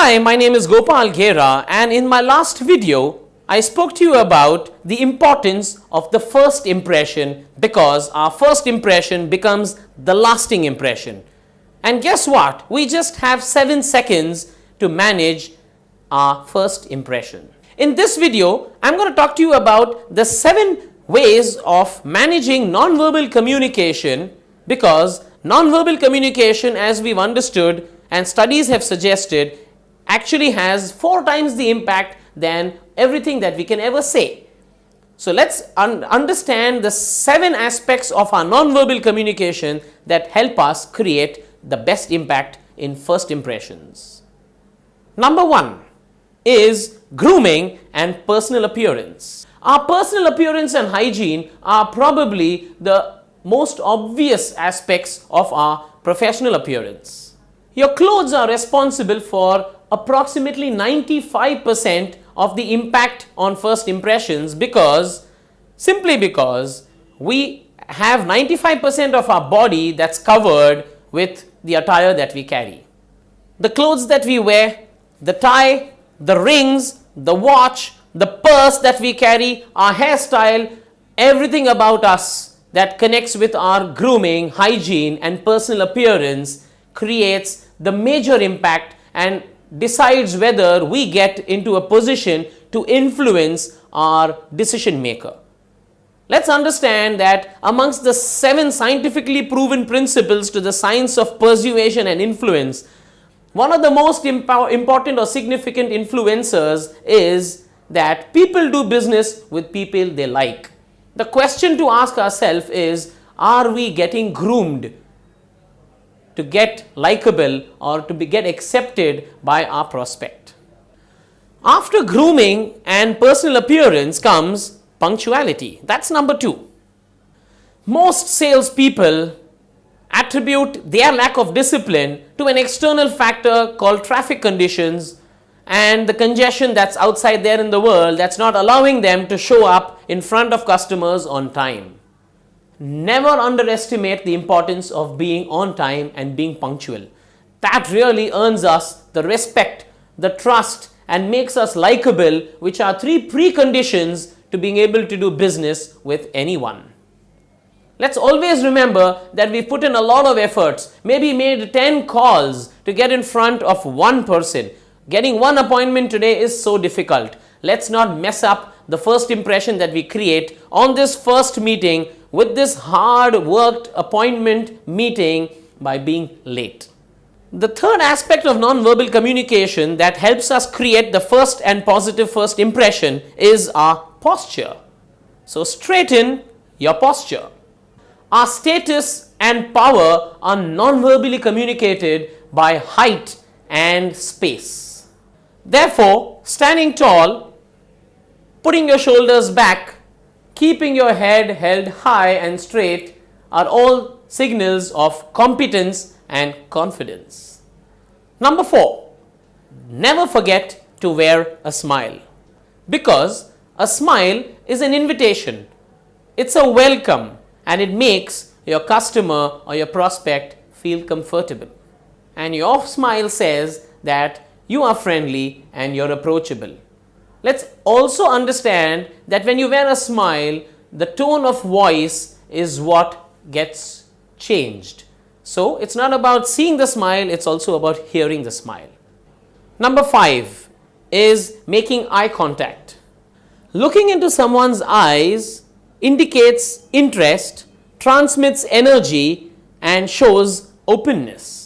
Hi, my name is Gopal Ghera, and in my last video, I spoke to you about the importance of the first impression, because our first impression becomes the lasting impression. And guess what? We just have 7 seconds to manage our first impression. In this video, I'm going to talk to you about the 7 ways of managing nonverbal communication, because nonverbal communication, as we've understood and studies have suggested, actually has 4 times the impact than everything that we can ever say. So let's understand the 7 aspects of our nonverbal communication that help us create the best impact in first impressions. Number 1 is grooming and personal appearance. Our personal appearance and hygiene are probably the most obvious aspects of our professional appearance. Your clothes are responsible for approximately 95% of the impact on first impressions, simply because we have 95% of our body that's covered with the attire that we carry. The clothes that we wear, the tie, the rings, the watch, the purse that we carry, our hairstyle, everything about us that connects with our grooming, hygiene and personal appearance creates the major impact and decides whether we get into a position to influence our decision maker. Let's understand that amongst the 7 scientifically proven principles to the science of persuasion and influence, one of the most important or significant influencers is that people do business with people they like. The question to ask ourselves is, are we getting groomed to get likable or to get accepted by our prospect? After grooming and personal appearance comes punctuality. That's number 2. Most salespeople attribute their lack of discipline to an external factor called traffic conditions and the congestion that's outside there in the world that's not allowing them to show up in front of customers on time. Never underestimate the importance of being on time and being punctual. That really earns us the respect, the trust and makes us likable, which are 3 preconditions to being able to do business with anyone. Let's always remember that we put in a lot of efforts, maybe made 10 calls to get in front of one person. Getting one appointment today is so difficult. Let's not mess up the first impression that we create on this first meeting with this hard worked appointment meeting by being late. The third aspect of nonverbal communication that helps us create the first and positive first impression is our posture. So straighten your posture. Our status and power are nonverbally communicated by height and space. Therefore, standing tall, putting your shoulders back, keeping your head held high and straight are all signals of competence and confidence. Number 4, never forget to wear a smile, because a smile is an invitation. It's a welcome and it makes your customer or your prospect feel comfortable. And your smile says that you are friendly and you're approachable. Let's also understand that when you wear a smile, the tone of voice is what gets changed. So it's not about seeing the smile, it's also about hearing the smile. Number 5 is making eye contact. Looking into someone's eyes indicates interest, transmits energy, and shows openness.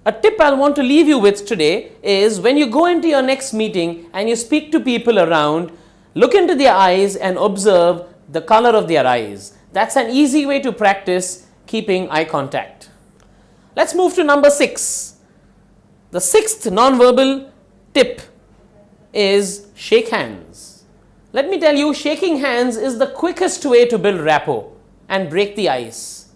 A tip I want to leave you with today is, when you go into your next meeting and you speak to people around, look into their eyes and observe the color of their eyes. That's an easy way to practice keeping eye contact. Let's move to number 6. The 6th nonverbal tip is shake hands. Let me tell you, shaking hands is the quickest way to build rapport and break the ice.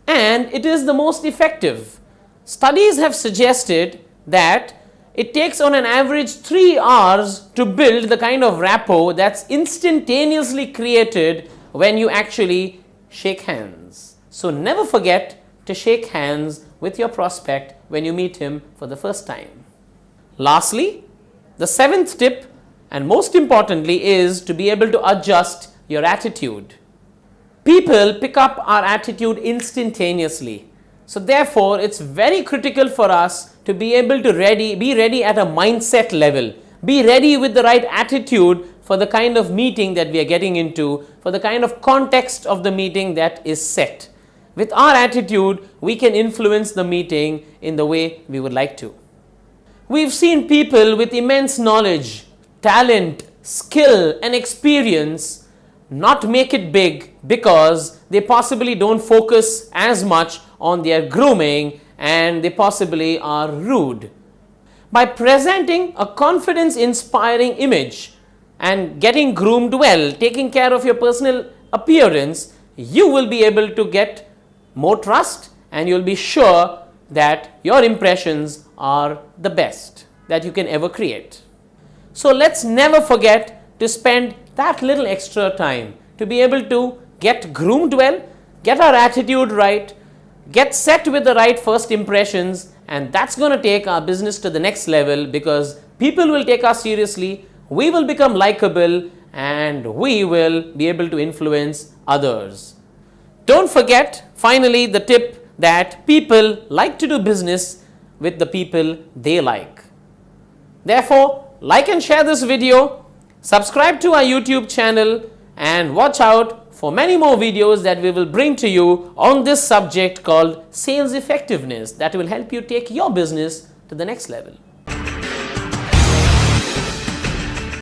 And it is the most effective. Studies have suggested that it takes on an average 3 hours to build the kind of rapport that's instantaneously created when you actually shake hands. So never forget to shake hands with your prospect when you meet him for the first time. Lastly, the seventh tip, and most importantly, is to be able to adjust your attitude. People pick up our attitude instantaneously. So therefore, it's very critical for us to be able to be ready at a mindset level. Be ready with the right attitude for the kind of meeting that we are getting into, for the kind of context of the meeting that is set. With our attitude, we can influence the meeting in the way we would like to. We've seen people with immense knowledge, talent, skill, and experience not make it big because they possibly don't focus as much on their grooming and they possibly are rude. By presenting a confidence-inspiring image and getting groomed well, taking care of your personal appearance, you will be able to get more trust and you'll be sure that your impressions are the best that you can ever create. So let's never forget to spend that little extra time to be able to get groomed well, get our attitude right, get set with the right first impressions, and that's going to take our business to the next level because people will take us seriously, we will become likable, and we will be able to influence others. Don't forget, finally, the tip that people like to do business with the people they like. Therefore, like and share this video, subscribe to our YouTube channel, and watch out for many more videos that we will bring to you on this subject called sales effectiveness that will help you take your business to the next level.